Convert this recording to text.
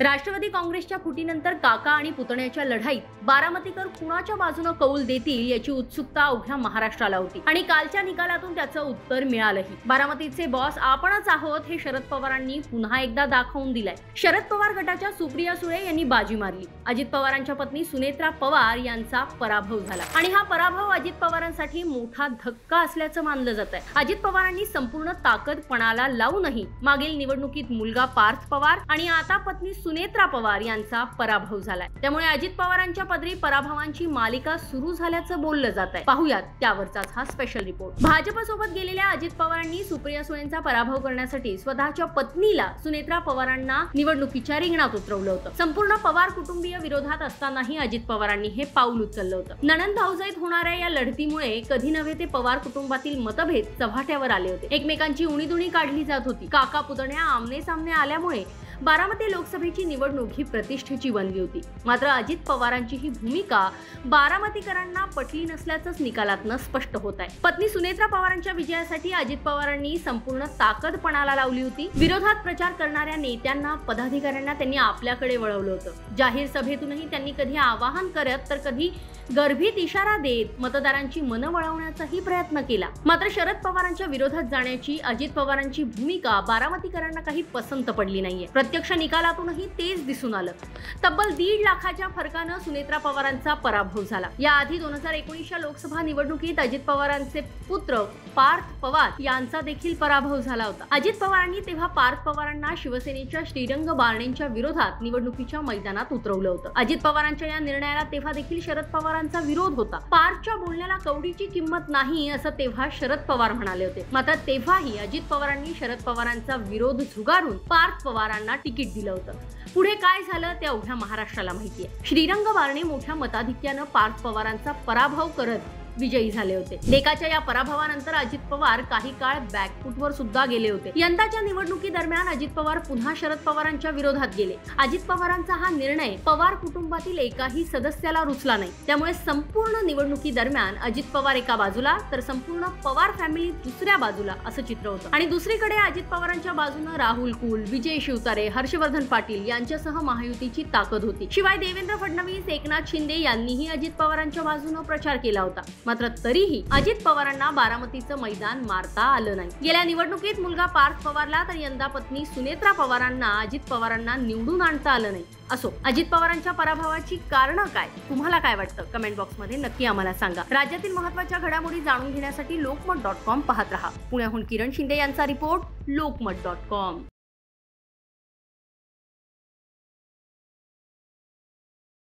राष्ट्रवादी काँग्रेसच्या फुटीनंतर काका आणि पुतण्याच्या लढाईत बारामतीकर कुणाच्या बाजूने कौल देतील याची उत्सुकता अवघ्या महाराष्ट्राला होती आणि कालच्या निकालातून त्याचं उत्तर मिळालंही। बारामतीचे बॉस आपणच आहोत हे शरद पवारांनी पुन्हा एकदा दाखवून दिलंय। शरद पवार गटाच्या सुप्रिया सुळे यांनी बाजी मारली। अजित पवारांच्या पत्नी सुनेत्रा पवार यांचा पराभव झाला आणि हा पराभव अजित पवारांसाठी मोठा धक्का असल्याचं मानलं जात आहे। अजित पवारांनी संपूर्ण ताकद पणाला लावूनही मागील निवडणुकीत मुलगा पार्थ पवार आणि आता पत्नी सुनेत्रा पवार यांचा पराभव झालाय। त्यामुळे अजित पवारांच्या पदरी पराभवांची मालिका सुरू झाल्याचं बोललं जात आहे। पाहूयात त्यावरचाच हा स्पेशल रिपोर्ट। भाजपसोबत गेलेल्या अजित पवारांनी सुप्रिया सुळेंचा पराभव करण्यासाठी स्वतःच्या पत्नीला सुनेत्रा पवारांना निवडणुकीच्या रिंगणात उतरवलं होतं। संपूर्ण पवार कुटुंबीय विरोधात असतानाही अजित पवारांनी हे पाऊल उचललं होतं। नणंद भाऊजाईत होणाऱ्या या लढतीमुळे कधी नव्हे ते पवार कुटुंबातील मतभेद चव्हाट्यावर आले होते। एकमेकांची उणीधुणी काढली जात होती। काका पुतण्या आमने सामने आल्यामुळे बारामती लोकसभेची निवडणूक ही प्रतिष्ठेची बनली होती। मात्र अजित पवारांची ही भूमिका बारामतीकरांना पटली नसल्याचंच निकालातनं स्पष्ट होत आहे। पत्नी सुनेत्रा पवारांच्या विजयासाठी अजित पवारांनी संपूर्ण ताकद पणाला लावली होती। विरोधात प्रचार करणाऱ्या नेत्यांना पदाधिकाऱ्यांना त्यांनी आपल्याकडे वळवलं होतं। जाहीर सभेतूनही त्यांनी कधी आवाहन करत तर कधी गर्भित इशारा देत मतदारांची मनं वळवण्याचाही प्रयत्न केला। मात्र शरद पवारांच्या विरोधात जाण्याची अजित पवारांची भूमिका बारामतीकरांना काही पसंत पडली नाहीये। प्रत्यक्ष निकालातूनही तेच दिसून आलं। तब्बल 1.5 लाखाच्या फरकानं सुनेत्रा पवारांचा पराभव झाला। याआधी 2019च्या लोकसभा निवडणुकीत अजित पवारांचे पुत्र पार्थ पवार यांचा देखील पराभव झाला होता। अजित पवारांनी तेव्हा पार्थ पवारांना शिवसेनेच्या श्रीरंग बारणेंच्या विरोधात निवडणुकीच्या मैदानात उतरवलं होतं। अजित पवारांच्या या निर्णयाला तेव्हा देखील शरद पवारांचा विरोध होता। पार्थच्या बोलण्याला कवडीची किंमत नाही असं तेव्हा शरद पवार म्हणाले होते। मात्र तेव्हाही अजित पवारांनी शरद पवारांचा विरोध झुगारून पार्थ पवारांना तिकीट दिलं होतं। पुढे काय झालं ते अवघ्या महाराष्ट्राला माहिती आहे। श्रीरंग बारणे मोठ्या मताधिक्यानं पार्थ पवारांचा पराभव करत विजयी झाले होते। लेकाच्या या पराभवानंतर अजित पवार काही काळ बॅकफुटवर सुद्धा गेले होते। यंदाच्या निवडणुकीदरम्यान अजित पवार पुन्हा शरद पवारांच्या विरोधात गेले। अजित पवारांचा हा निर्णय पवार कुटुंबातील एकाही सदस्याला रुचला नाही। त्यामुळे संपूर्ण निवडणुकीदरम्यान अजित पवार एका बाजूला तर संपूर्ण पवार फॅमिली दुसऱ्या बाजूला असं चित्र होतं आणि दुसरीकडे अजित पवारांच्या बाजूने राहुल कुल, विजय शिवतारे, हर्षवर्धन पाटील यांच्यासह महायुतीची ताकद होती। शिवाय देवेंद्र फडणवीस, एकनाथ शिंदे यांनीही अजित पवारांच्या बाजूने प्रचार केला होता। मात्र तरीही अजित पवारांना बारामतीचं मैदान मारता आलं नाही। गेल्या निवडणुकीत मुलगा पार्थ पवारला तर यंदा पत्नी सुनेत्रा पवारांना अजित पवारांना निवडून आणता आलं नाही। असो, अजित पवारांच्या पराभवाची कारणं काय, तुम्हाला काय वाटतं कमेंट बॉक्समध्ये नक्की आम्हाला सांगा। राज्यातील महत्त्वाच्या घडामोडी जाणून घेण्यासाठी लोकमत.com पाहत रहा। पुण्याहून किरण शिंदे यांचा रिपोर्ट, लोकमत.com।